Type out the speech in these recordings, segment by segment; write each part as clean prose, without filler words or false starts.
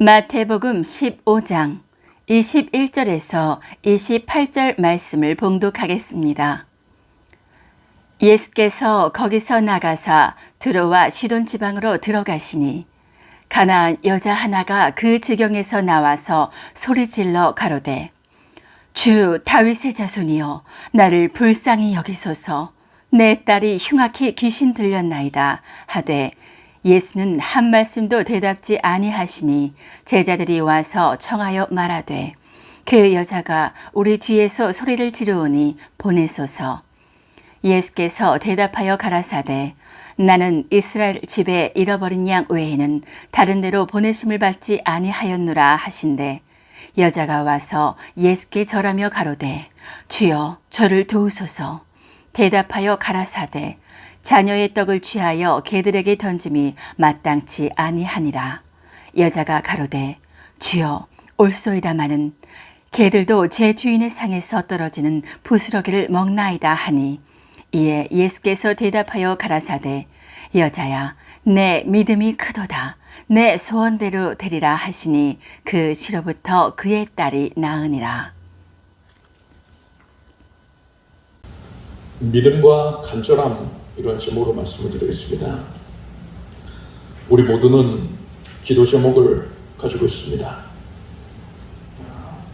마태복음 15장 21절에서 28절 말씀을 봉독하겠습니다. 예수께서 거기서 나가사 두로와 시돈 지방으로 들어가시니 가나안 여자 하나가 그 지경에서 나와서 소리질러 가로되 주 다윗의 자손이여 나를 불쌍히 여기소서. 내 딸이 흉악히 귀신 들렸나이다 하되 예수는 한 말씀도 대답지 아니하시니 제자들이 와서 청하여 말하되 그 여자가 우리 뒤에서 소리를 지르오니 보내소서. 예수께서 대답하여 가라사대 나는 이스라엘 집에 잃어버린 양 외에는 다른 데로 보내심을 받지 아니하였노라 하신대 여자가 와서 예수께 절하며 가로되 주여 저를 도우소서. 대답하여 가라사대 자녀의 떡을 취하여 개들에게 던짐이 마땅치 아니하니라. 여자가 가로되 주여 옳소이다마는 개들도 제 주인의 상에서 떨어지는 부스러기를 먹나이다 하니 이에 예수께서 대답하여 가라사대 여자야 내 믿음이 크도다. 내 소원대로 되리라 하시니 그 시로부터 그의 딸이 나으니라. 믿음과 간절함 이런 제목으로 말씀을 드리겠습니다. 우리 모두는 기도 제목을 가지고 있습니다.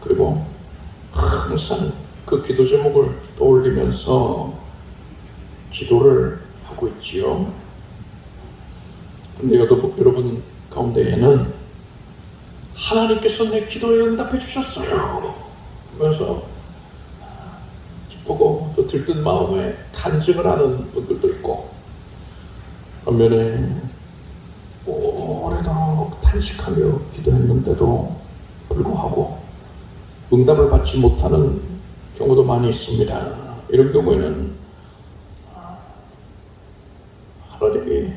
그리고 항상 그 기도 제목을 떠올리면서 기도를 하고 있지요. 그런데 여러분 가운데에는 하나님께서 내 기도에 응답해 주셨어요 하면서 기쁘고 또 들뜬 마음에 간증을 하는 분들도 있고, 반면에 오래도록 탄식하며 기도했는데도 불구하고 응답을 받지 못하는 경우도 많이 있습니다. 이런 경우에는 하나님이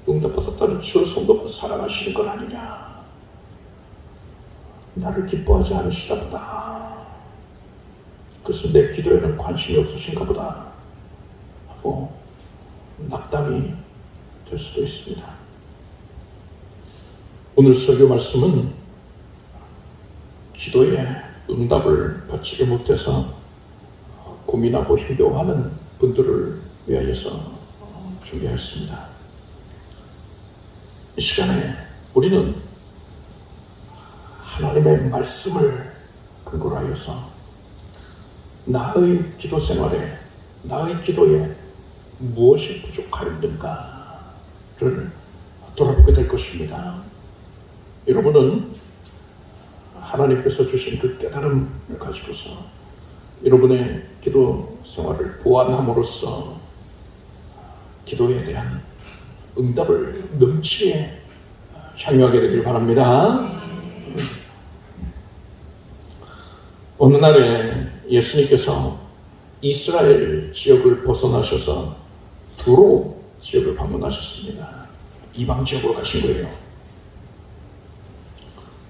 응답받았다는 주 성도를 사랑하시는 건 아니냐, 나를 기뻐하지 않으시나 보다, 그래서 내 기도에는 관심이 없으신가 보다 하고 낙담이 될 수도 있습니다. 오늘 설교 말씀은 기도에 응답을 받지 못해서 고민하고 힘겨워하는 분들을 위하여서 준비했습니다. 이 시간에 우리는 하나님의 말씀을 근거로 하여서 나의 기도 생활에, 나의 기도에 무엇이 부족하였는가를 돌아보게 될 것입니다. 여러분은 하나님께서 주신 그 깨달음을 가지고서 여러분의 기도 생활을 보완함으로써 기도에 대한 응답을 넘치게 향유하게 되길 바랍니다. 어느 날에 예수님께서 이스라엘 지역을 벗어나셔서 두로 지역을 방문하셨습니다. 이방 지역으로 가신 거예요.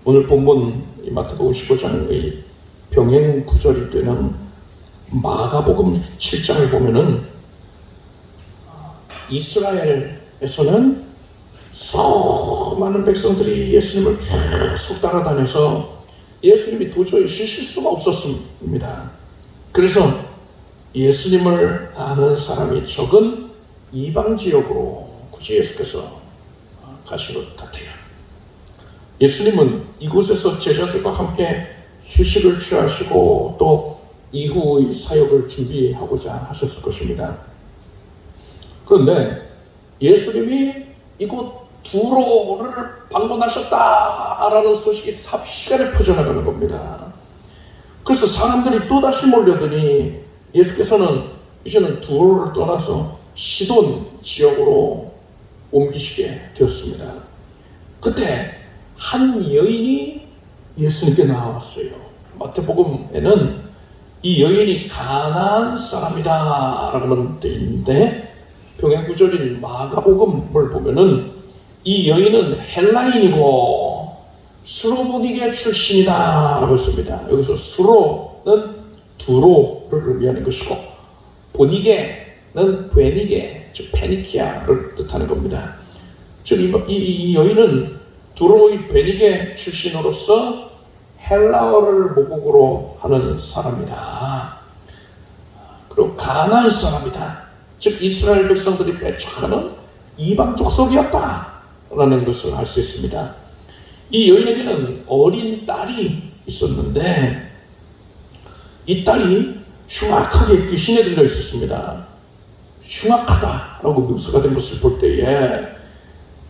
오늘 본문 마태복음 15장의 병행 구절이 되는 마가복음 7장을 보면은 이스라엘에서는 수많은 백성들이 예수님을 계속 따라다녀서 예수님이 도저히 쉬실 수가 없었습니다. 그래서 예수님을 아는 사람이 적은 이방 지역으로 굳이 예수께서 가신 것 같아요. 예수님은 이곳에서 제자들과 함께 휴식을 취하시고 또 이후의 사역을 준비하고자 하셨을 것입니다. 그런데 예수님이 이곳 두로를 방문하셨다라는 소식이 삽시간에 퍼져나가는 겁니다. 그래서 사람들이 또다시 몰려드니 예수께서는 이제는 두로를 떠나서 시돈 지역으로 옮기시게 되었습니다. 그때 한 여인이 예수님께 나왔어요. 마태복음에는 이 여인이 가나안 사람이다라고 되어 있는데 병행 구절인 마가복음을 보면은 이 여인은 헬라인이고 수로보니게 출신이다 라고 했습니다. 여기서 수로는 두로를 의미하는 것이고 보니게는 베니게, 즉 페니키아를 뜻하는 겁니다. 즉 이 여인은 두로의 베니게 출신으로서 헬라어를 모국어로 하는 사람이다. 그리고 가나안 사람이다. 즉 이스라엘 백성들이 배척하는 이방 족속이었다라는 것을 알 수 있습니다. 이 여인에게는 어린 딸이 있었는데 이 딸이 흉악하게 귀신에 들려 있었습니다. 흉악하다라고 묘사가 된 것을 볼 때에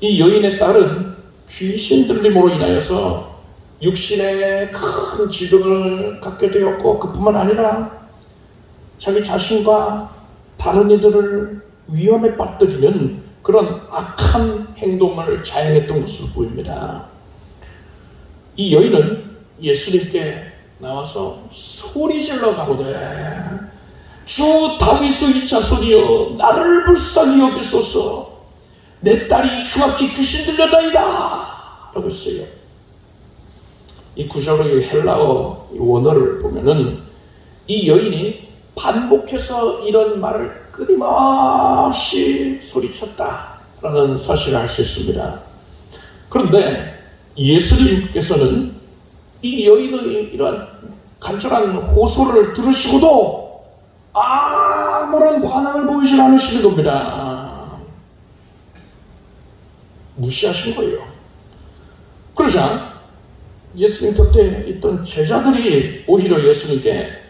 이 여인의 딸은 귀신 들림으로 인하여서 육신에 큰 질병을 갖게 되었고, 그뿐만 아니라 자기 자신과 다른 이들을 위험에 빠뜨리는 그런 악한 행동을 자행했던 것으로 보입니다. 이 여인은 예수님께 나와서 소리질러 가로되 주 다윗의 자손이여 나를 불쌍히 여기소서, 내 딸이 흉악히 귀신 들렸나이다 라고 했어요. 이 구절의 헬라어 원어를 보면은 이 여인이 반복해서 이런 말을 끊임없이 소리쳤다라는 사실을 알 수 있습니다. 그런데 예수님께서는 이 여인의 이러한 간절한 호소를 들으시고도 아무런 반응을 보이지 않으시는 겁니다. 무시하신 거예요. 그러자 예수님 곁에 있던 제자들이 오히려 예수님께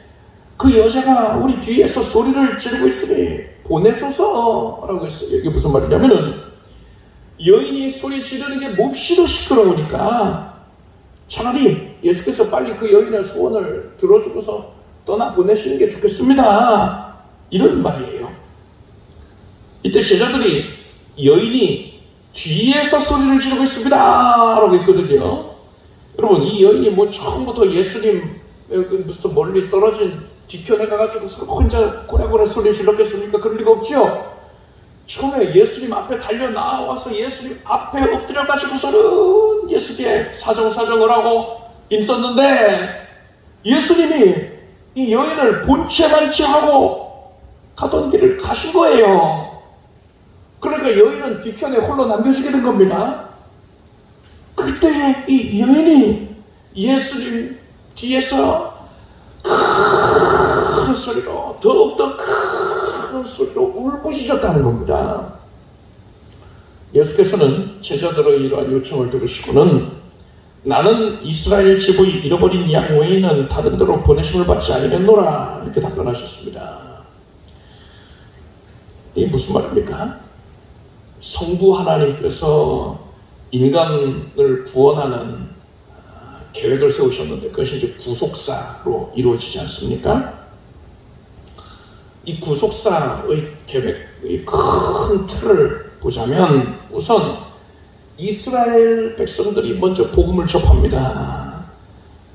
그 여자가 우리 뒤에서 소리를 지르고 있으니 보내소서라고 했어요. 이게 무슨 말이냐면은 여인이 소리 지르는 게 몹시도 시끄러우니까 차라리 예수께서 빨리 그 여인의 소원을 들어주고서 떠나 보내시는 게 좋겠습니다. 이런 말이에요. 이때 제자들이 여인이 뒤에서 소리를 지르고 있습니다 라고 했거든요. 여러분, 이 여인이 뭐 처음부터 예수님 무슨 멀리 떨어진 뒤편에 가가지고 혼자 고래고래 소리 질렀겠습니까? 그럴 리가 없죠. 처음에 예수님 앞에 달려 나와서 예수님 앞에 엎드려가지고서는 예수께 사정사정을 하고 있었는데 예수님이 이 여인을 본체만체하고 가던 길을 가신 거예요. 그러니까 여인은 뒤편에 홀로 남겨지게 된 겁니다. 그때 이 여인이 예수님 뒤에서 큰 소리로, 더욱더 큰 소리로 울부짖었다는 겁니다. 예수께서는 제자들의 이러한 요청을 들으시고는 나는 이스라엘 집의 잃어버린 양 외에는 다른 데로 보내심을 받지 아니겠노라 이렇게 답변하셨습니다. 이게 무슨 말입니까? 성부 하나님께서 인간을 구원하는 계획을 세우셨는데 그것이 이제 구속사로 이루어지지 않습니까? 이 구속사의 계획의 큰 틀을 보자면 우선 이스라엘 백성들이 먼저 복음을 접합니다.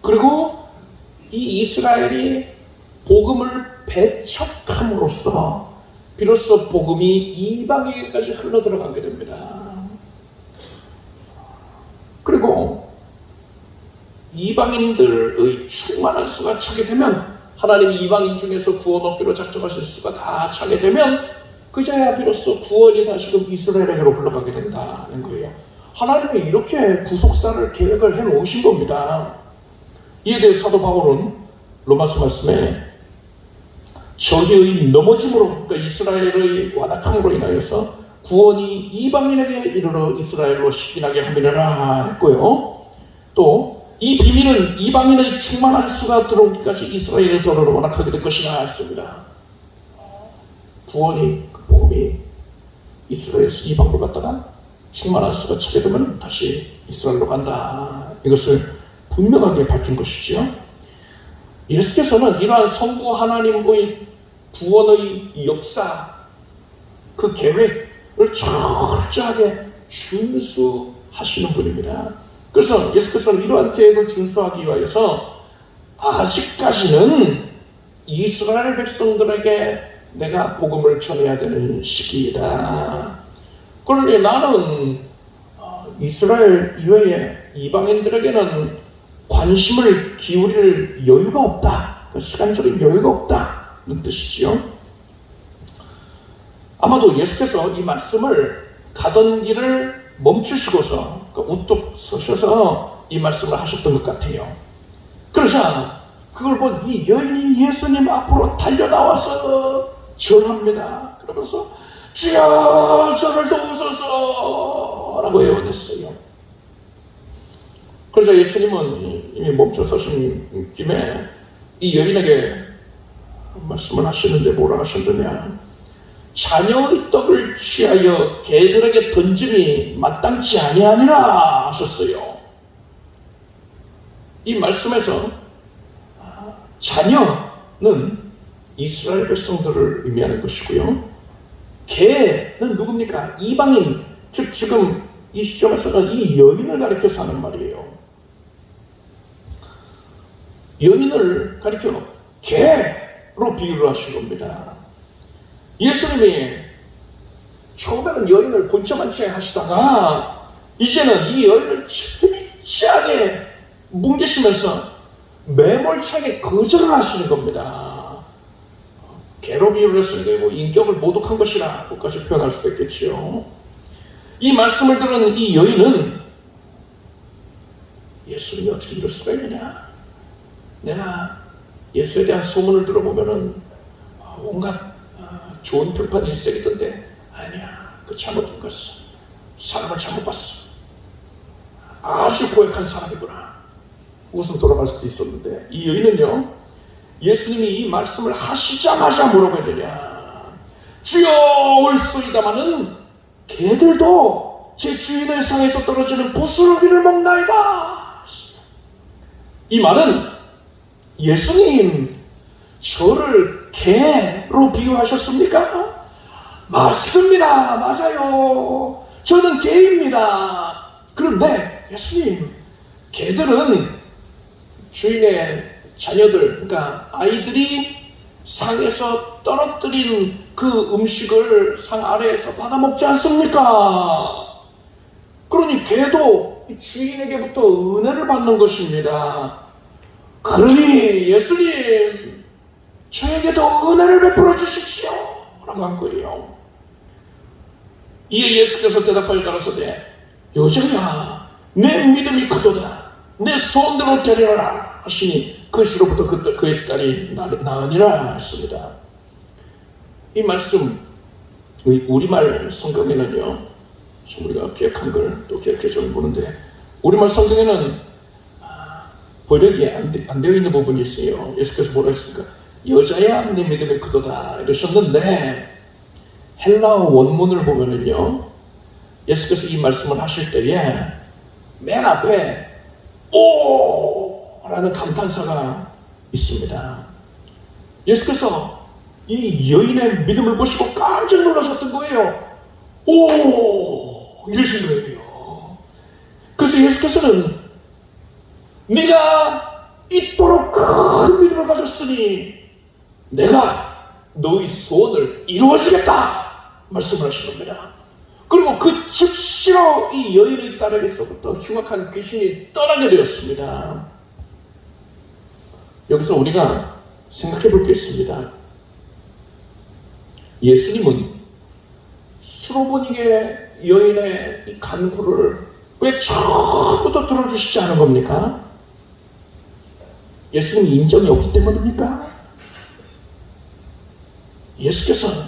그리고 이 이스라엘이 복음을 배척함으로써 비로소 복음이 이방에게까지 흘러들어가게 됩니다. 그리고 이방인들의 충만한 수가 차게 되면, 하나님이 이방인 중에서 구원 얻기로 작정하신 수가 다 차게 되면 그제야 비로소 구원이 다시금 이스라엘에게로 흘러가게 된다는 거예요. 하나님이 이렇게 구속사를 계획을 해놓으신 겁니다. 이에 대해 사도 바울은 로마서 말씀에 저희의 넘어짐으로, 그러니까 이스라엘의 완악함으로 인하여서 구원이 이방인에게 이르러 이스라엘로 식인하게 함이라 했고요. 또 이 비밀은 이방인의 충만한 수가 들어오기까지 이스라엘의 도로로 완악하게 될 것이라 했습니다. 구원이, 그 복음이 이스라엘에서 이방으로 갔다가 충만한 수가 차게 되면 다시 이스라엘로 간다. 이것을 분명하게 밝힌 것이지요. 예수께서는 이러한 성부 하나님의 구원의 역사, 그 계획을 철저하게 준수하시는 분입니다. 그래서 예수께서는 이러한 계획을 준수하기 위하여서 아직까지는 이스라엘 백성들에게 내가 복음을 전해야 되는 시기이다. 그러니 나는 이스라엘 이외의 이방인들에게는 관심을 기울일 여유가 없다. 시간적인 여유가 없다는 뜻이지요. 아마도 예수께서 이 말씀을 가던 길을 멈추시고서 우뚝 서셔서 이 말씀을 하셨던 것 같아요. 그러자 그걸 본 이 여인이 예수님 앞으로 달려나와서 절합니다. 그러면서 주여 저를 도우소서 라고 애원했어요. 그러자 예수님은 이미 멈춰 서신 김에 이 여인에게 말씀을 하시는데 뭐라 하셨느냐, 자녀의 떡을 취하여 개들에게 던짐이 마땅치 아니하니라 하셨어요. 이 말씀에서 자녀는 이스라엘 백성들을 의미하는 것이고요, 개는 누굽니까? 이방인, 즉 지금 이 시점에서는 이 여인을 가리켜서 하는 말이에요. 여인을 가리켜 개로 비유를 하신 겁니다. 예수님이 처음에는 여인을 본체만 채 하시다가 이제는 이 여인을 철저하게 뭉개시면서 매몰차게 거절을 하시는 겁니다. 개로 비유를 했으니까 뭐 인격을 모독한 것이라고까지 표현할 수도 있겠지요. 이 말씀을 들은 이 여인은 예수님이 어떻게 이럴 수가 있느냐, 내가 예수에 대한 소문을 들어보면은 온갖 좋은 평판이 일색이던데, 아니야, 그 잘못된 것은 사람을 잘못 봤어, 아주 고약한 사람이구나, 웃음 돌아갈 수도 있었는데, 이 여인은요, 예수님이 이 말씀을 하시자마자 뭐라고 해야 되냐, 주여 올소이다마는 개들도 제 주인의 상에서 떨어지는 부스러기를 먹나이다. 이 말은 예수님 저를 개로 비유하셨습니까? 맞습니다. 맞아요. 저는 개입니다. 그런데 예수님, 개들은 주인의 자녀들, 그러니까 아이들이 상에서 떨어뜨린 그 음식을 상 아래에서 받아먹지 않습니까? 그러니 개도 주인에게부터 은혜를 받는 것입니다. 그러니 예수님 저에게도 은혜를 베풀어 주십시오 라고 한 거예요. 이에 예수께서 대답하여 가라사대, 여자야 내 믿음이 크도다, 내 소원대로 되리라 하시니 그 시로부터 그의 딸이 나으니라 했습니다. 이 말씀 우리말 성경에는요, 우리가 기억한 걸 또 기억해주는 보는데, 우리말 성경에는 번역이 안 되어 있는 부분이 있어요. 예수께서 뭐라 했습니까? 여자야 내 믿음이 크도다 이러셨는데, 헬라어 원문을 보면은요, 예수께서 이 말씀을 하실 때에 맨 앞에 오! 라는 감탄사가 있습니다. 예수께서 이 여인의 믿음을 보시고 깜짝 놀라셨던 거예요. 오! 이러신 거예요. 그래서 예수께서는 네가 이토록 큰 믿음을 가졌으니 내가 너의 소원을 이루어주겠다 말씀을 하신 겁니다. 그리고 그 즉시로 이 여인의 딸에게서부터 흉악한 귀신이 떠나게 되었습니다. 여기서 우리가 생각해 볼 게 있습니다. 예수님은 수로보니게 여인의 이 간구를 왜 처음부터 들어주시지 않은 겁니까? 예수님이 인정이 없기 때문입니까? 예수께서는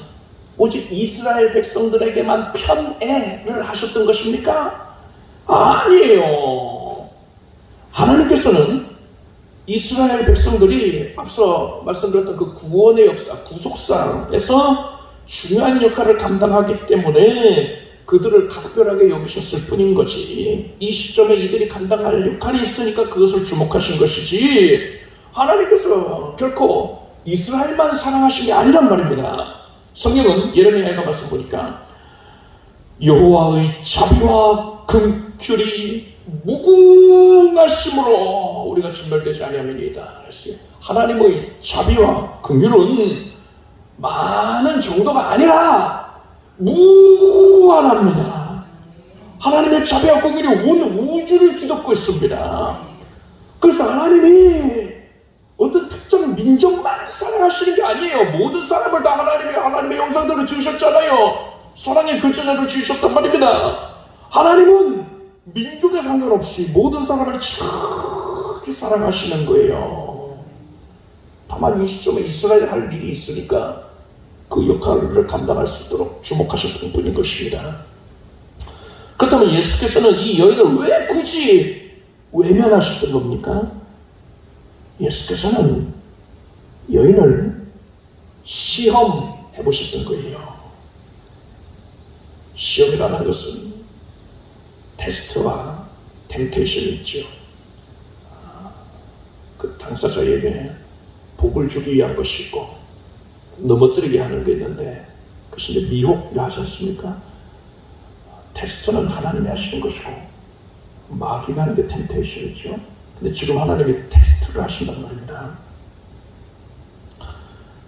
오직 이스라엘 백성들에게만 편애를 하셨던 것입니까? 아니에요. 하나님께서는 이스라엘 백성들이 앞서 말씀드렸던 그 구원의 역사, 구속사에서 중요한 역할을 감당하기 때문에 그들을 각별하게 여기셨을 뿐인 거지, 이 시점에 이들이 감당할 역할이 있으니까 그것을 주목하신 것이지, 하나님께서 결코 이스라엘만 사랑하신 게 아니란 말입니다. 성경은 예레미야가 말씀 보니까 여호와의 자비와 긍휼이 무궁하심으로 우리가 진멸되지 아니하리이다 그랬어요. 하나님의 자비와 긍휼은 많은 정도가 아니라 무한합니다. 하나님의 자비와 긍휼이 온 우주를 뒤덮고 있습니다. 그래서 하나님이 어떤 특정 민족만 사랑하시는 게 아니에요. 모든 사람을 다 하나님의 형상대로 지으셨잖아요. 사랑의 글자자로 지으셨단 말입니다. 하나님은 민족에 상관없이 모든 사람을 지극히 사랑하시는 거예요. 다만 이 시점에 이스라엘이 할 일이 있으니까 그 역할을 감당할 수 있도록 주목하셨던 분인 것입니다. 그렇다면 예수께서는 이 여인을 왜 굳이 외면하셨던 겁니까? 예수께서는 여인을 시험해 보셨던 거예요. 시험이라는 것은 테스트와 템테이션이 있죠. 그 당사자에게 복을 주기 위한 것이 있고 넘어뜨리게 하는 게 있는데 그것이 이제 미혹이라 하지 않습니까? 테스트는 하나님이 하시는 것이고 마귀가 하는 게 템테이션이죠. 근데 지금 하나님이 테스트를 하신단 말입니다.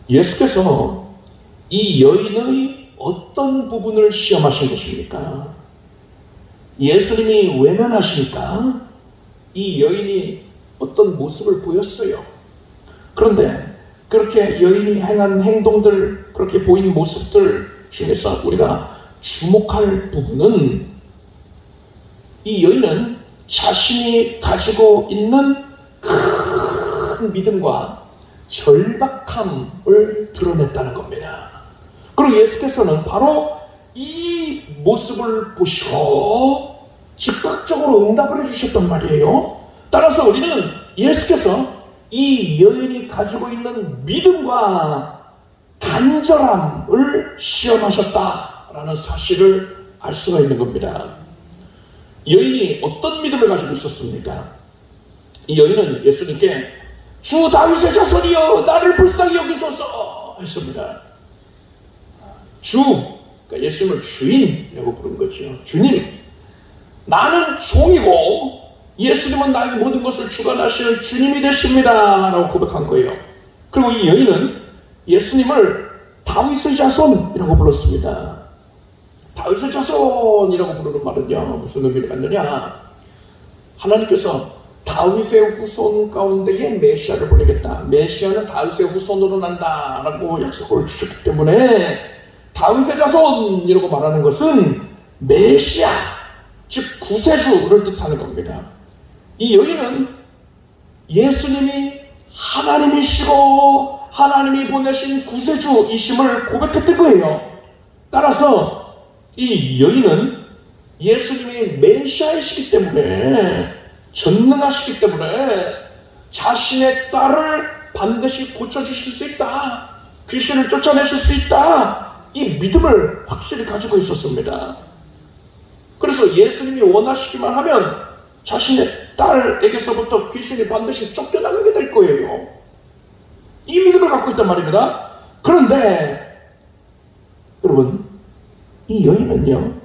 예수께서 이 여인의 어떤 부분을 시험하신 것입니까? 예수님이 외면하시니까 이 여인이 어떤 모습을 보였어요. 그런데 그렇게 여인이 행한 행동들, 그렇게 보인 모습들 중에서 우리가 주목할 부분은 이 여인은 자신이 가지고 있는 큰 믿음과 절박함을 드러냈다는 겁니다. 그리고 예수께서는 바로 이 모습을 보시고 즉각적으로 응답을 해주셨단 말이에요. 따라서 우리는 예수께서 이 여인이 가지고 있는 믿음과 간절함을 시험하셨다라는 사실을 알 수가 있는 겁니다. 여인이 어떤 믿음을 가지고 있었습니까? 이 여인은 예수님께 주 다윗의 자손이여 나를 불쌍히 여기소서 했습니다. 주, 그러니까 예수님을 주인이라고 부른 거죠. 주님, 나는 종이고 예수님은 나에게 모든 것을 주관하시는 주님이 되십니다 라고 고백한 거예요. 그리고 이 여인은 예수님을 다윗의 자손이라고 불렀습니다. 다윗의 자손이라고 부르는 말은요, 무슨 의미를 갖느냐? 하나님께서 다윗의 후손 가운데에 메시아를 보내겠다. 메시아는 다윗의 후손으로 난다라고 약속을 주셨기 때문에 다윗의 자손이라고 말하는 것은 메시아, 즉 구세주를 뜻하는 겁니다. 이 여인은 예수님이 하나님이시고 하나님이 보내신 구세주이심을 고백했던 거예요. 따라서 이 여인은 예수님이 메시아이시기 때문에, 전능하시기 때문에 자신의 딸을 반드시 고쳐주실 수 있다, 귀신을 쫓아내실 수 있다, 이 믿음을 확실히 가지고 있었습니다. 그래서 예수님이 원하시기만 하면 자신의 딸에게서부터 귀신이 반드시 쫓겨나가게 될 거예요. 이 믿음을 갖고 있단 말입니다. 그런데 여러분, 이 여인은요,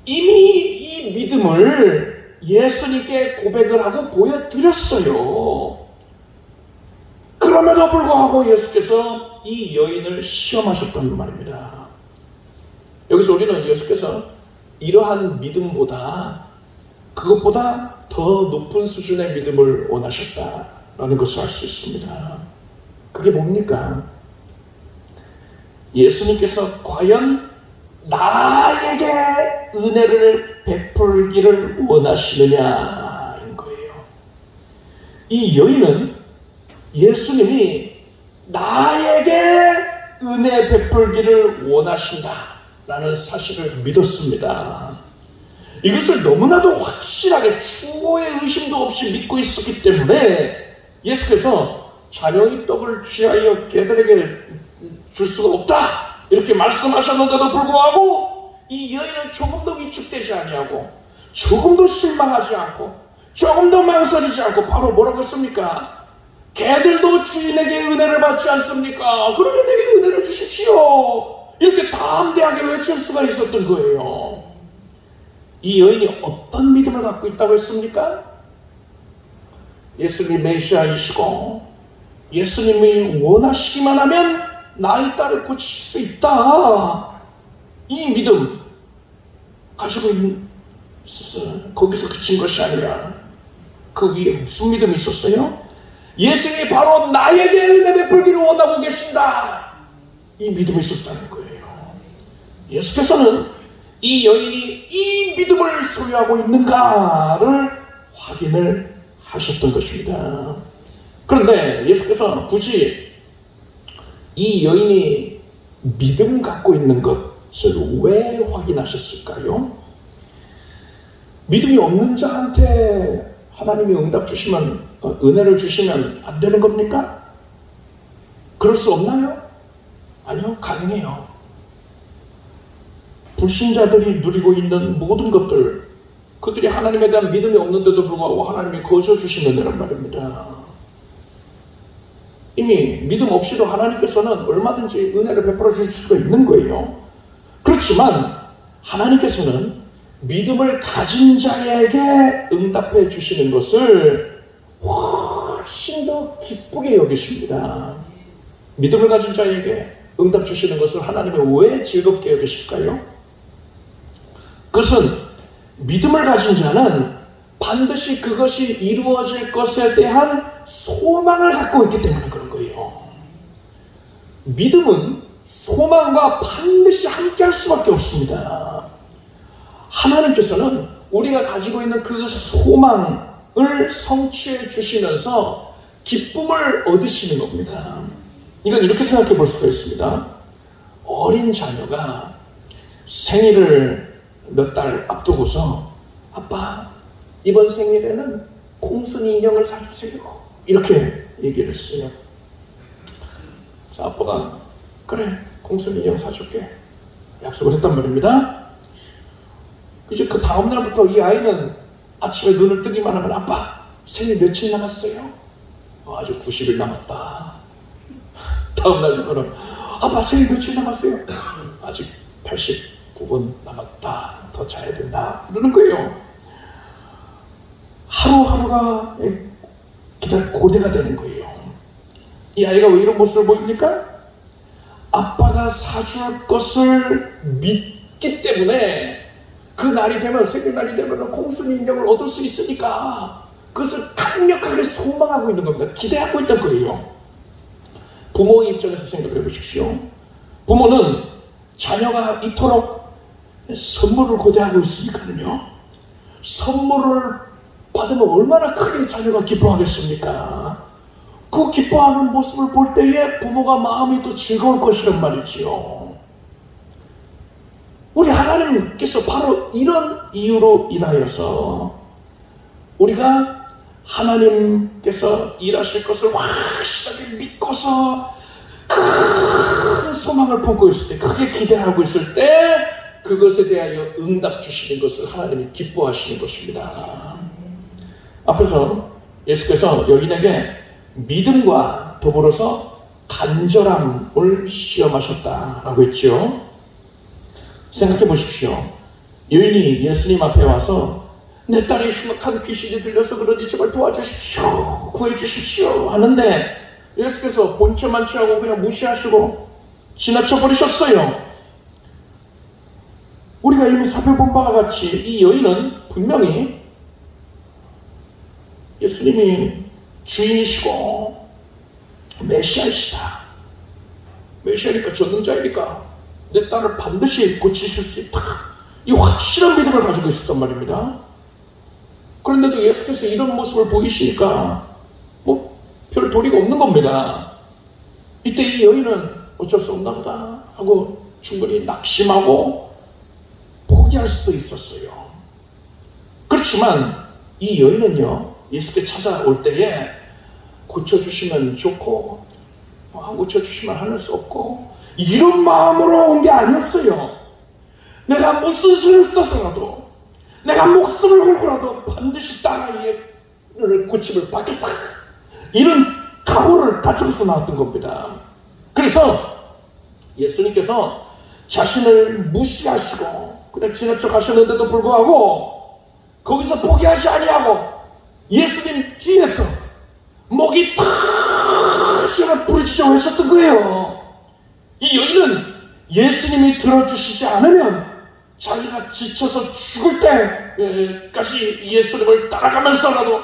이미 이 믿음을 예수님께 고백을 하고 보여드렸어요. 그럼에도 불구하고 예수께서 이 여인을 시험하셨단 말입니다. 여기서 우리는 예수께서 이러한 믿음보다, 그것보다 더 높은 수준의 믿음을 원하셨다라는 것을 알 수 있습니다. 그게 뭡니까? 예수님께서 과연 나에게 은혜를 베풀기를 원하시느냐인 거예요. 이 여인은 예수님이 나에게 은혜 베풀기를 원하신다라는 사실을 믿었습니다. 이것을 너무나도 확실하게 추호의 의심도 없이 믿고 있었기 때문에 예수께서 자녀의 떡을 취하여 개들에게 줄 수가 없다 이렇게 말씀하셨는데도 불구하고 이 여인은 조금도 위축되지 아니하고 조금도 실망하지 않고 조금도 망설이지 않고 바로 뭐라고 했습니까? 개들도 주인에게 은혜를 받지 않습니까? 그러면 내게 은혜를 주십시오, 이렇게 담대하게 외칠 수가 있었던 거예요. 이 여인이 어떤 믿음을 갖고 있다고 했습니까? 예수님이 메시아이시고 예수님이 원하시기만 하면 나의 딸을 고칠 수 있다, 이 믿음 가지고 있었어요. 거기서 그친 것이 아니라 그 위에 무슨 믿음이 있었어요? 예수님이 바로 나에게 은혜 베풀기를 원하고 계신다, 이 믿음이 있었다는 거예요. 예수께서는 이 여인이 이 믿음을 소유하고 있는가를 확인을 하셨던 것입니다. 그런데 예수께서 굳이 이 여인이 믿음 갖고 있는 것을 왜 확인하셨을까요? 믿음이 없는 자한테 하나님이 응답 주시면, 은혜를 주시면 안 되는 겁니까? 그럴 수 없나요? 아니요, 가능해요. 불신자들이 누리고 있는 모든 것들, 그들이 하나님에 대한 믿음이 없는데도 불구하고 하나님이 거저 주신 은혜란 말입니다. 이미 믿음 없이도 하나님께서는 얼마든지 은혜를 베풀어 주실 수가 있는 거예요. 그렇지만 하나님께서는 믿음을 가진 자에게 응답해 주시는 것을 훨씬 더 기쁘게 여기십니다. 믿음을 가진 자에게 응답 주시는 것을 하나님은 왜 즐겁게 여기실까요? 그것은 믿음을 가진 자는 반드시 그것이 이루어질 것에 대한 소망을 갖고 있기 때문에 그런 거예요. 믿음은 소망과 반드시 함께 할 수밖에 없습니다. 하나님께서는 우리가 가지고 있는 그 소망을 성취해 주시면서 기쁨을 얻으시는 겁니다. 이건 이렇게 생각해 볼 수가 있습니다. 어린 자녀가 생일을 몇 달 앞두고서 아빠, 이번 생일에는 콩순이 인형을 사주세요. 이렇게 얘기를 했어요. 그래서 아빠가 그래, 콩순이 인형 사줄게. 약속을 했단 말입니다. 이제 그 다음날부터 이 아이는 아침에 눈을 뜨기만 하면 아빠, 생일 며칠 남았어요? 아주 90일 남았다. 다음날 되면 아빠, 생일 며칠 남았어요? 아직 89분 남았다. 더 자야 된다. 이러는 거예요. 하루하루가 고대가 되는 거예요. 이 아이가 왜 이런 모습을 보입니까? 아빠가 사줄 것을 믿기 때문에 그 날이 되면, 생일날이 되면 콩순이 인형을 얻을 수 있으니까 그것을 강력하게 소망하고 있는 겁니다. 기대하고 있는 거예요. 부모의 입장에서 생각해 보십시오. 부모는 자녀가 이토록 선물을 고대하고 있으니까요. 선물을 받으면 얼마나 크게 자녀가 기뻐하겠습니까? 그 기뻐하는 모습을 볼 때에 부모가 마음이 또 즐거울 것이란 말이지요. 우리 하나님께서 바로 이런 이유로 인하여서 우리가 하나님께서 일하실 것을 확실하게 믿고서 큰 소망을 품고 있을 때, 크게 기대하고 있을 때 그것에 대하여 응답 주시는 것을 하나님이 기뻐하시는 것입니다. 앞에서 예수께서 여인에게 믿음과 더불어서 간절함을 시험하셨다라고 했죠. 생각해 보십시오. 여인이 예수님 앞에 와서 내 딸이 흉악한 귀신이 들려서 그러니 제발 도와주십시오, 구해주십시오 하는데 예수께서 본체만취하고 그냥 무시하시고 지나쳐 버리셨어요. 우리가 이미 살펴본 바와 같이 이 여인은 분명히 예수님이 주인이시고 메시아이시다, 메시아니까 전능자이니까 내 딸을 반드시 고치실 수 있다, 이 확실한 믿음을 가지고 있었단 말입니다. 그런데도 예수께서 이런 모습을 보이시니까 별 도리가 없는 겁니다. 이때 이 여인은 어쩔 수 없나 보다 하고 충분히 낙심하고 포기할 수도 있었어요. 그렇지만 이 여인은요, 예수께 찾아올 때에 고쳐주시면 좋고 안 고쳐주시면 하늘 수 없고 이런 마음으로 온 게 아니었어요. 내가 무슨 수를 써서라도, 내가 목숨을 걸고라도 반드시 딸아이의 고침을 받겠다, 이런 각오를 가지고서 나왔던 겁니다. 그래서 예수님께서 자신을 무시하시고 그냥 지나쳐 가셨는데도 불구하고 거기서 포기하지 아니하고 예수님 뒤에서 목이 탁 시원한 부르짖어 외쳤던 거예요. 이 여인은 예수님이 들어주시지 않으면 자기가 지쳐서 죽을 때까지 예수님을 따라가면서라도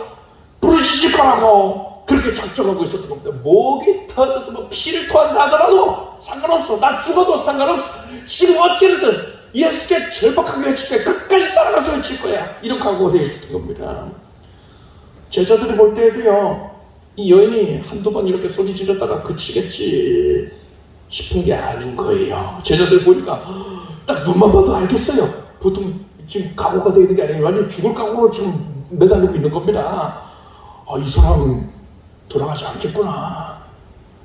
부르짖을 거라고 그렇게 작정하고 있었던 겁니다. 목이 터져서 피를 토한다 하더라도 상관없어, 나 죽어도 상관없어, 지금 어떻게든 예수께 절박하게 외칠 때 끝까지 따라가서 외칠 거야. 이런 각오가 되어 있었던 겁니다. 제자들이 볼 때에도요, 이 여인이 한두 번 이렇게 소리 지르다가 그치겠지 싶은 게 아닌 거예요. 제자들 보니까 딱 눈만 봐도 알겠어요. 보통 지금 각오가 되어 있는 게 아니에요. 완전 죽을 각오로 지금 매달리고 있는 겁니다. 이 사람 돌아가지 않겠구나.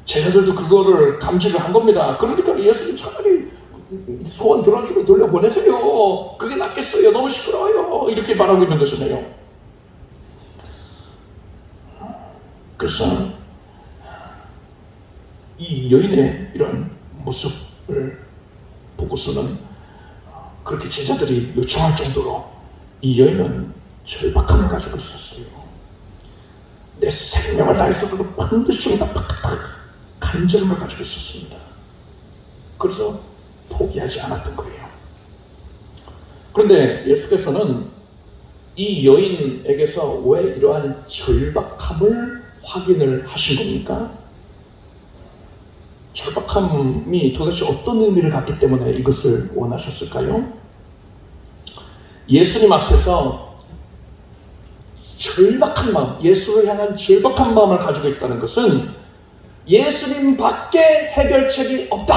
제자들도 그거를 감지를 한 겁니다. 그러니까 예수님 차라리 소원 들어주고 돌려보내세요. 그게 낫겠어요. 너무 시끄러워요. 이렇게 말하고 있는 것이네요. 그래서 이 여인의 이런 모습을 보고서는 그렇게 제자들이 요청할 정도로 이 여인은 절박함을 가지고 있었어요. 내 생명을 다해서도 반드시 응답하겠다. 간절함을 가지고 있었습니다. 그래서 포기하지 않았던 거예요. 그런데 예수께서는 이 여인에게서 왜 이러한 절박함을 확인을 하신 겁니까? 절박함이 도대체 어떤 의미를 갖기 때문에 이것을 원하셨을까요? 예수님 앞에서 절박한 마음, 예수를 향한 절박한 마음을 가지고 있다는 것은 예수님 밖에 해결책이 없다.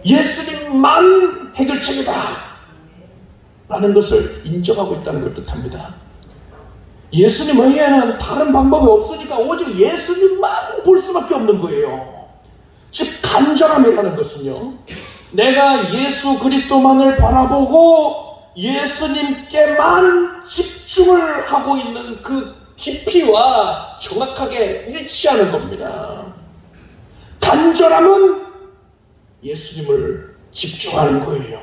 예수님만 해결책이다. 라는 것을 인정하고 있다는 걸 뜻합니다. 예수님 외에는 다른 방법이 없으니까 오직 예수님만 볼 수밖에 없는 거예요. 즉 간절함이라는 것은요, 내가 예수 그리스도만을 바라보고 예수님께만 집중을 하고 있는 그 깊이와 정확하게 일치하는 겁니다. 간절함은 예수님을 집중하는 거예요.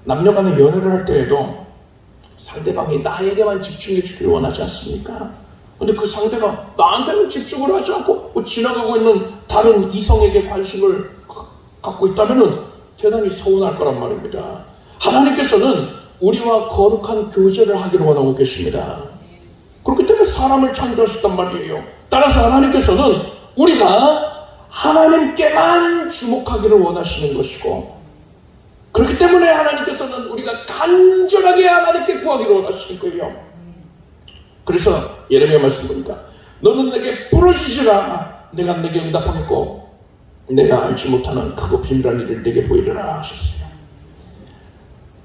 남녀간의 연애를 할 때에도 상대방이 나에게만 집중해 주길 원하지 않습니까? 근데 그 상대가 나한테는 집중을 하지 않고 지나가고 있는 다른 이성에게 관심을 갖고 있다면 대단히 서운할 거란 말입니다. 하나님께서는 우리와 거룩한 교제를 하기를 원하고 계십니다. 그렇기 때문에 사람을 창조하셨단 말이에요. 따라서 하나님께서는 우리가 하나님께만 주목하기를 원하시는 것이고, 그렇기 때문에 하나님께서는 우리가 간절하게 하나님께 구하기를 원하시는 거예요. 그래서 예레미야 말씀 보니까 너는 내게 부르짖으라 내가 내게 응답하겠고 내가 알지 못하는 크고 비밀한 일을 내게 보이리라 하셨어요.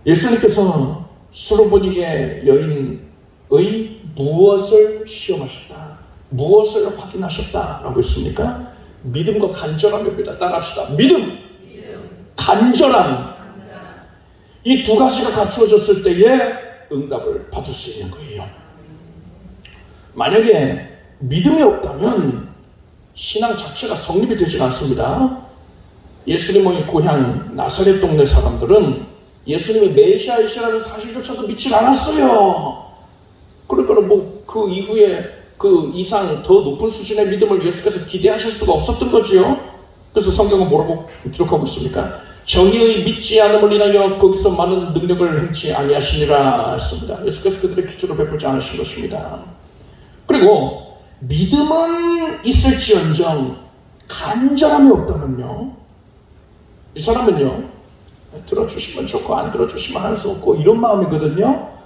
예수님께서 수로보니게 여인의 무엇을 시험하셨다, 무엇을 확인하셨다라고 했습니까? 믿음과 간절함입니다. 따라합시다. 믿음, 간절함, 이 두 가지가 갖추어졌을 때에 응답을 받을 수 있는 거예요. 만약에 믿음이 없다면 신앙 자체가 성립이 되지 않습니다. 예수님의 고향 나사렛 동네 사람들은 예수님이 메시아이시라는 사실조차도 믿지 않았어요. 그러니까 그 이후에 그 이상 더 높은 수준의 믿음을 예수께서 기대하실 수가 없었던 거지요. 그래서 성경은 뭐라고 기록하고 있습니까? 정의의 믿지 않음을 인하여 거기서 많은 능력을 행치 아니하시니라 했습니다. 예수께서 그들의 기초를 베풀지 않으신 것입니다. 그리고 믿음은 있을지언정 간절함이 없다면요, 이 사람은요, 들어주시면 좋고 안 들어주시면 할 수 없고 이런 마음이거든요.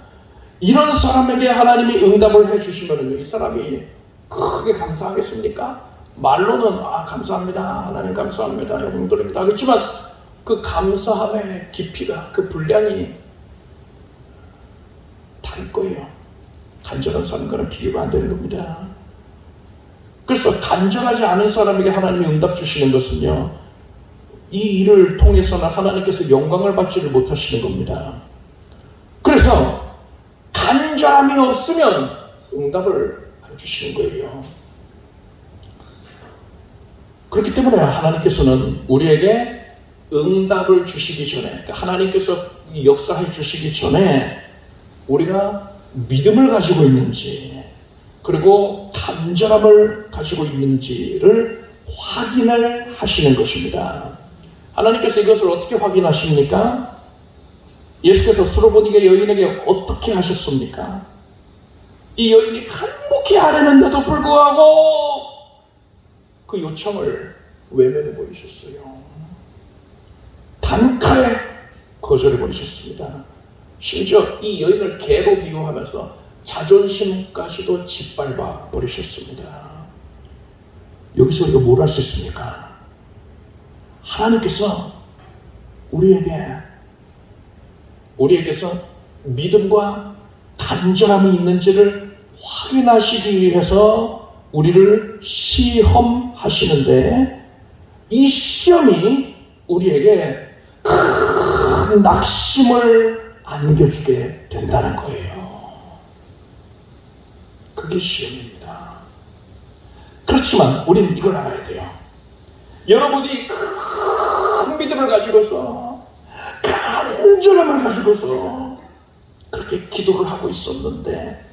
이런 사람에게 하나님이 응답을 해주시면은요, 이 사람이 크게 감사하겠습니까? 말로는 감사합니다, 하나님 감사합니다, 영광드립니다 하겠지만 그 감사함의 깊이가, 그 분량이 다를 거예요. 간절한 사람과는 비교가 안 되는 겁니다. 그래서 간절하지 않은 사람에게 하나님이 응답 주시는 것은요, 이 일을 통해서는 하나님께서 영광을 받지를 못하시는 겁니다. 그래서 간절함이 없으면 응답을 안 주시는 거예요. 그렇기 때문에 하나님께서는 우리에게 응답을 주시기 전에, 그러니까 하나님께서 역사해 주시기 전에 우리가 믿음을 가지고 있는지, 그리고 간절함을 가지고 있는지를 확인을 하시는 것입니다. 하나님께서 이것을 어떻게 확인하십니까? 예수께서 수로보니게 여인에게 어떻게 하셨습니까? 이 여인이 간곡히 아뢰는데도 불구하고 그 요청을 외면해 버리셨어요. 단칼 차례 거절해 버리셨습니다. 심지어 이 여인을 개로 비유하면서 자존심까지도 짓밟아 버리셨습니다. 여기서 우리가 뭘 할 수 있습니까? 하나님께서 우리에게서 믿음과 간절함이 있는지를 확인하시기 위해서 우리를 시험하시는데, 이 시험이 우리에게 큰 낙심을 안겨주게 된다는 거예요. 그게 시험입니다. 그렇지만 우리는 이걸 알아야 돼요. 여러분이 큰 믿음을 가지고서, 간절함을 가지고서 그렇게 기도를 하고 있었는데,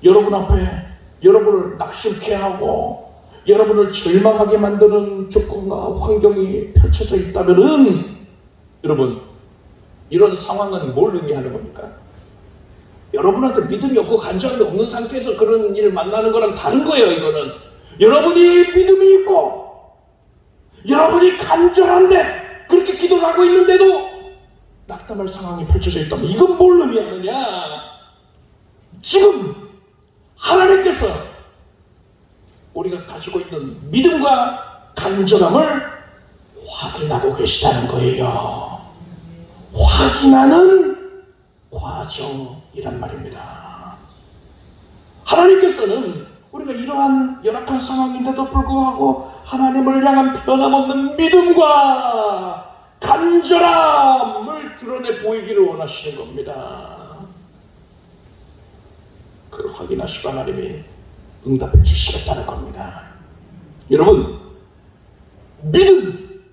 여러분 앞에 여러분을 낙심케 하고 여러분을 절망하게 만드는 조건과 환경이 펼쳐져 있다면은, 여러분, 이런 상황은 뭘 의미하는 겁니까? 여러분한테 믿음이 없고 간절함이 없는 상태에서 그런 일을 만나는 거랑 다른 거예요. 이거는 여러분이 믿음이 있고 여러분이 간절한데 그렇게 기도를 하고 있는데도 낙담할 상황이 펼쳐져 있다면, 이건 뭘 의미하느냐? 지금 하나님께서 우리가 가지고 있는 믿음과 간절함을 확인하고 계시다는 거예요. 확인하는 과정이란 말입니다. 하나님께서는 우리가 이러한 열악한 상황인데도 불구하고 하나님을 향한 변함없는 믿음과 간절함을 드러내 보이기를 원하시는 겁니다. 그걸 확인하시고 하나님이 응답해 주시겠다는 겁니다. 여러분, 믿음,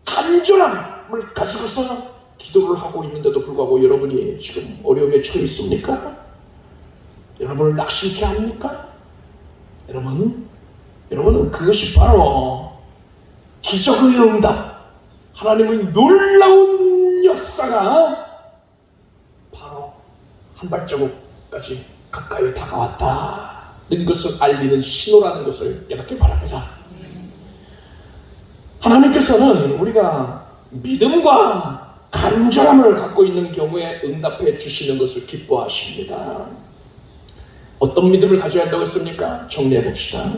간절함을 가지고서 기도를 하고 있는데도 불구하고 여러분이 지금 어려움에 처해 있습니까? 여러분을 낙심케 합니까? 여러분은 그것이 바로 기적의 응답, 하나님의 놀라운 역사가 바로 한 발자국까지 가까이 다가왔다는 것을 알리는 신호라는 것을 깨닫기 바랍니다. 하나님께서는 우리가 믿음과 간절함을 갖고 있는 경우에 응답해 주시는 것을 기뻐하십니다. 어떤 믿음을 가져야 한다고 했습니까? 정리해 봅시다.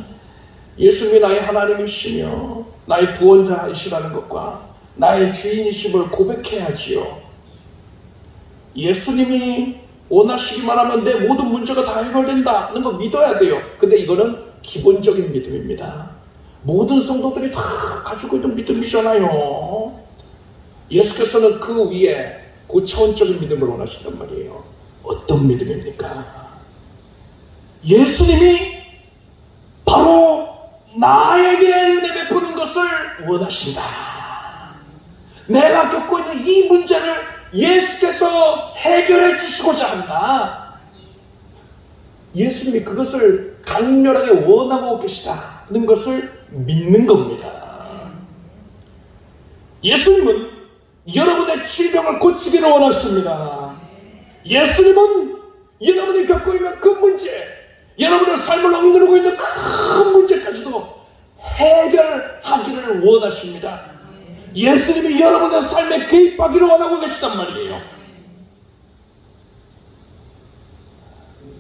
예수님이 나의 하나님이시며 나의 구원자이시라는 것과 나의 주인이심을 고백해야지요. 예수님이 원하시기만 하면 내 모든 문제가 다 해결된다는 거 믿어야 돼요. 근데 이거는 기본적인 믿음입니다. 모든 성도들이 다 가지고 있는 믿음이잖아요. 예수께서는 그 위에 고차원적인 믿음을 원하신단 말이에요. 어떤 믿음입니까? 예수님이 바로 나에게 은혜 베푸는 것을 원하신다. 내가 겪고 있는 이 문제를 예수께서 해결해 주시고자 한다. 예수님이 그것을 강렬하게 원하고 계시다는 것을 믿는 겁니다. 예수님은 여러분의 질병을 고치기를 원하십니다. 예수님은 여러분이 겪고 있는 그 문제, 여러분의 삶을 억누르고 있는 큰 문제까지도 해결하기를 원하십니다. 예수님이 여러분의 삶에 개입하기를 원하고 계시단 말이에요.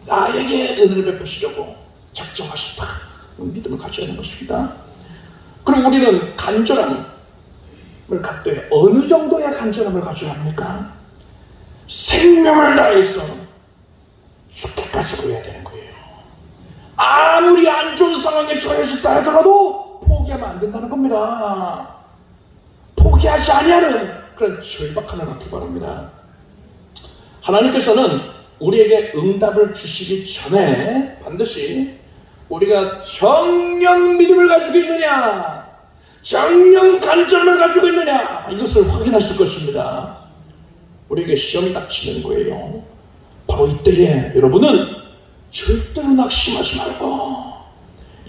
나에게 은혜를 베푸시려고 작정하셨다. 믿음을 가져야 하는 것입니다. 그리고 우리는 간절함을 갖되 어느 정도의 간절함을 가져야 합니까? 생명을 다해서 죽기까지 구해야 되는 거예요. 아무리 안 좋은 상황에 처해졌다 하더라도 포기하면 안 된다는 겁니다. 포기하지 아니하는 그런 절박함을 갖기 바랍니다. 하나님께서는 우리에게 응답을 주시기 전에 반드시 우리가 정령 믿음을 가지고 있느냐, 정령 간절함을 가지고 있느냐, 이것을 확인하실 것입니다. 우리에게 시험이 닥치는 거예요. 바로 이때에 여러분은 절대로 낙심하지 말고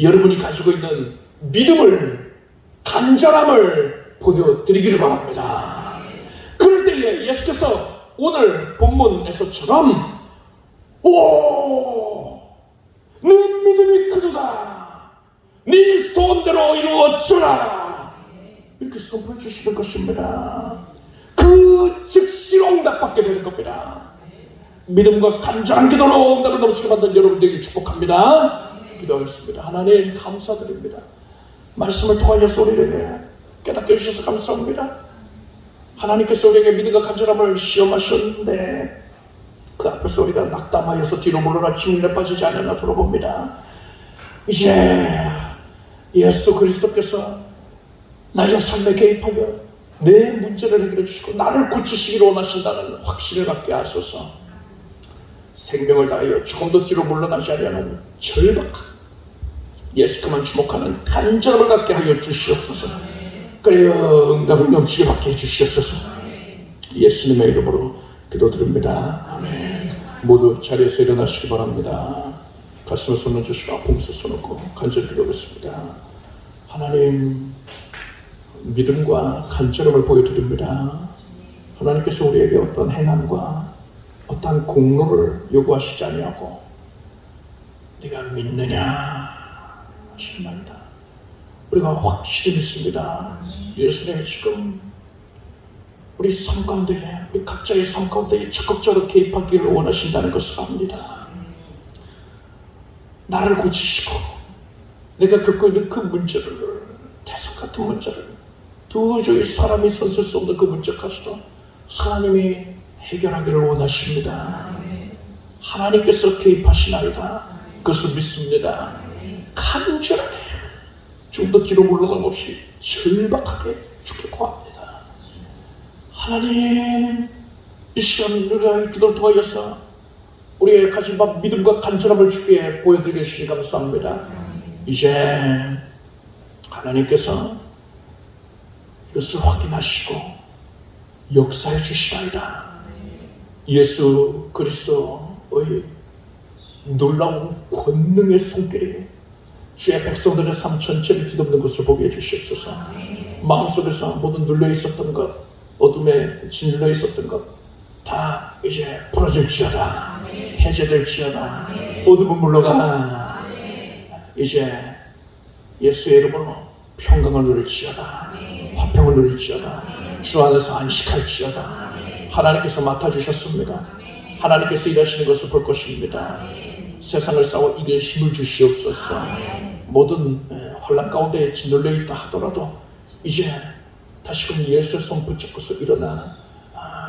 여러분이 가지고 있는 믿음을, 간절함을 보여드리기를 바랍니다. 그럴 때에 예수께서 오늘 본문에서처럼 네 믿음이 크도다, 네 소원대로 이루어주라, 이렇게 선포해 주시는 것입니다. 그 즉시로 응답받게 되는 겁니다. 믿음과 간절한 기도로 응답을 넘치게 만든 여러분들에게 축복합니다. 기도하겠습니다. 하나님 감사드립니다. 말씀을 통하여서 우리에게 깨닫게 해주셔서 감사합니다. 하나님께서 우리에게 믿음과 간절함을 시험하셨는데 그 앞에서 우리가 낙담하여서 뒤로 물러나 침륜에 빠지지 않았나 돌아봅니다. 이제 예수 그리스도께서 나의 삶에 개입하여 내 문제를 해결해 주시고 나를 고치시기를 원하신다는 확신을 갖게 하소서. 생명을 다하여 조금도 뒤로 물러나지 않으려는 절박함, 예수께만 주목하는 간절함을 갖게 하여 주시옵소서. 그래요 응답을 넘치게 받게 해주시옵소서. 예수님의 이름으로 기도드립니다. 아멘. 모두 자리에서 일어나시기 바랍니다. 가슴에 손을 주시고 아픔에서 손 얹고 간절히 기도하겠습니다. 하나님 믿음과 간절함을 보여드립니다. 하나님께서 우리에게 어떤 행함과 어떠한 공로를 요구하시지 아니하고 네가 믿느냐 하시는 말이다. 우리가 확실히 믿습니다. 예수님이 지금 우리 삶 가운데에 우리 각자의 삶 가운데에 적극적으로 개입하기를 원하신다는 것을 압니다. 나를 고치시고 내가 겪고 있는 그 문제를 태산 같은 문제를 도저히 사람이 손쓸 수 없는 그 문제까지도 하나님이 해결하기를 원하십니다. 하나님께서 개입하시나이다. 그것을 믿습니다. 간절하게 좀 더 뒤로 물러감 없이 절박하게 주께 구합니다. 하나님 이 시간 우리가 이 기도를 통하여서 우리의 가진 바 믿음과 간절함을 주께 보여드리게 주시니 감사합니다. 이제 하나님께서 이것을 확인하시고 역사해 주시나이다. 예수 그리스도의 놀라운 권능의 손길이 주의 백성들의 삶 전체를 뒤덮는 것을 보게 해주시옵소서. 마음속에서 모든 눌려 있었던 것, 어둠에 짓눌려 있었던 것 다 이제 풀어질지어다. 해제될지어다. 어둠은 물러가. 이제 예수의 이름으로 평강을 누릴지어다. 화평을 누릴지어다. 주 안에서 안식할지어다. 하나님께서 맡아주셨습니다. 하나님께서 일하시는 것을 볼 것입니다. 세상을 싸워 이길 힘을 주시옵소서. 모든 혼란 가운데 짓눌려 있다 하더라도 이제 다시금 예수의 손 붙잡고서 일어나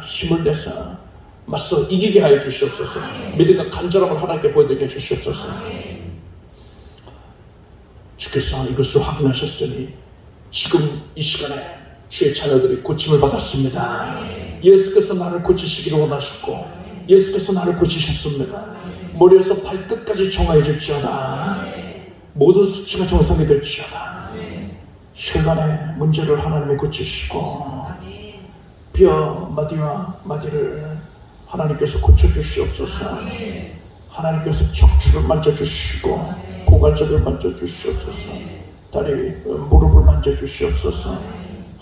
힘을 내서 맞서 이기게 하여 주시옵소서. 믿음과 간절함을 하나님께 보여드리게 해주시옵소서. 주께서 이것을 확인하셨으니 지금 이 시간에 주의 자녀들이 고침을 받았습니다. 예수께서 나를 고치시기를 원하셨고 예수께서 나를 고치셨습니다. 머리에서 발끝까지 정화해 줄지어다. 모든 수치가 정상이 될지어다. 혈관의 문제를 하나님이 고치시고 뼈 마디와 마디를 하나님께서 고쳐주시옵소서. 하나님께서 척추를 만져주시고 고관절을 만져주시옵소서. 다리 무릎을 만져주시옵소서.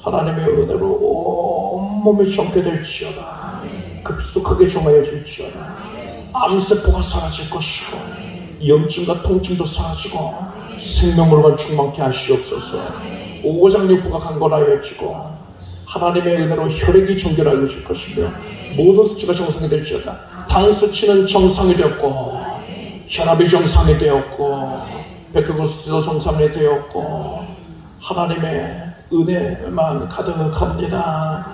하나님의 은혜로 온몸이 정케 될지어다. 급속하게 정하여 줄지어다. 암세포가 사라질 것이고 염증과 통증도 사라지고 생명으로만 충만케 하시옵소서. 오장육부가 강건하여지고 하나님의 은혜로 혈액이 정결하여질 것이며 모든 수치가 정상이 될지어다. 당 수치는 정상이 되었고 혈압이 정상이 되었고 백혈구수치도 정상이 되었고 하나님의 은혜만 가득합니다.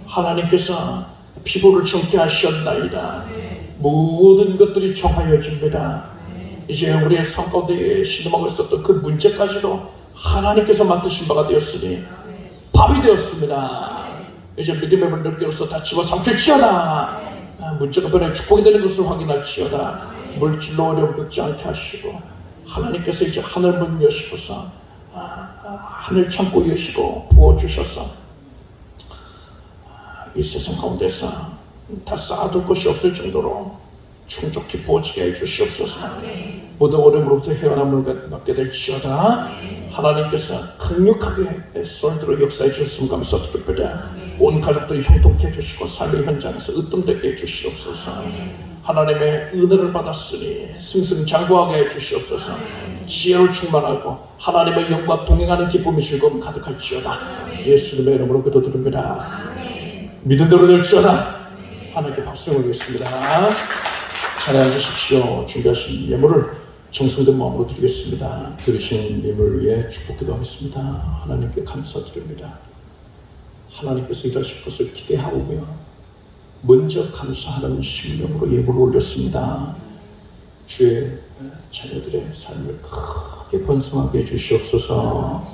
하나님께서 피부를 정케 하셨나이다. 모든 것들이 정하여집니다. 이제 우리의 삶 가운데 신음하고 있었던 그 문제까지도 하나님께서 맡으신 바가 되었으니 밥이 되었습니다. 이제 믿음의 분들께로서 다 집어삼킬지어다. 문제가 변해 축복이 되는 것을 확인할지어다. 물질로 어려움 겪지 않게 하시고 하나님께서 이제 하늘 문 여시고서 하늘 창고 여시고 부어주셔서 이 세상 가운데서 다 쌓아둘 것이 없을 정도로 충족히 부어지게 해주시옵소서. 모든 어려움으로부터 헤어남을 받게 될지어다. 하나님께서 강력하게 손을 들어 역사해 주셨으면 감사드립니다. 온 가족들이 형통케 해주시고 삶의 현장에서 으뜸되게 해주시옵소서. 하나님의 은혜를 받았으니 승승장구하게 해주시옵소서. 지혜로 충만하고 하나님의 영과 동행하는 기쁨이 즐거움 가득할지어다. 예수님의 이름으로 기도드립니다. 믿은 대로 될지어다. 하나님께 박수 올리겠습니다. 찬양하십시오. 준비하신 예물을 정성된 마음으로 드리겠습니다. 드리신 예물 위에 축복 기도하겠습니다. 하나님께 감사드립니다. 하나님께서 일하실 것을 기대하오며 먼저 감사하는 심령으로 예물을 올렸습니다. 주의 자녀들의 삶을 크게 번성하게 해주시옵소서.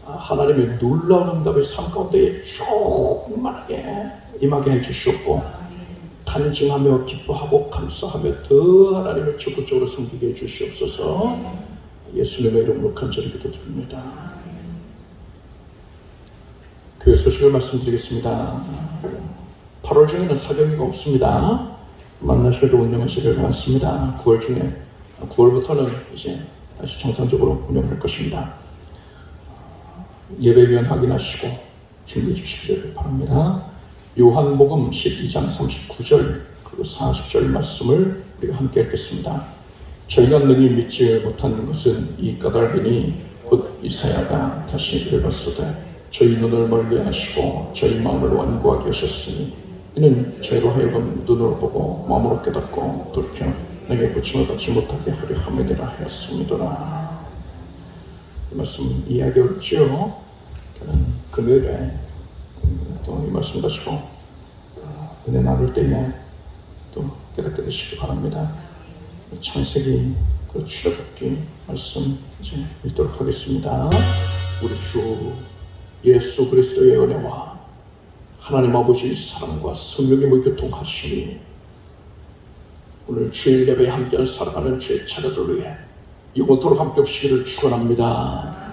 하나님의 놀라운 응답의 삶 가운데 충만하게 임하게 해주시옵고 간증하며 기뻐하고 감사하며 더 하나님을 적극적으로 섬기게 해주시옵소서. 예수님의 이름으로 간절히 기도드립니다. 교회 소식을 말씀드리겠습니다. 8월 중에는 사경기가 없습니다. 만나시를 운영하시길 바랍니다. 9월부터는 이제 다시 정상적으로 운영할 것입니다. 예배위원 확인하시고 준비해 주시기를 바랍니다. 요한복음 12장 39절 그리고 40절 말씀을 우리가 함께 읽겠습니다. 저희가 능히 믿지 못하는 것은 이 까닭이니 곧 이사야가 다시 이르렀으되 저희 눈을 멀게 하시고 저희 마음을 완고하게 하셨으니 이는 저희로 하여금 눈으로 보고 마음으로 깨닫고 돌이켜 내게 고침을 받지 못하게 하려 함이니라 하였습니다. 이 말씀 이해하기 어렵지요? 저는 금요일에 또 이 말씀 가지고 은혜 나눌 때에 또 깨닫게 되시기 바랍니다. 창세기 그 출애굽기 말씀 이제 읽도록 하겠습니다. 우리 주 예수 그리스도의 은혜와 하나님 아버지의 사랑과 성령님의 교통하심이 오늘 주일 예배에 함께 살아가는 주의 자녀들을 위해 영원토록 함께 없시기를 축원합니다.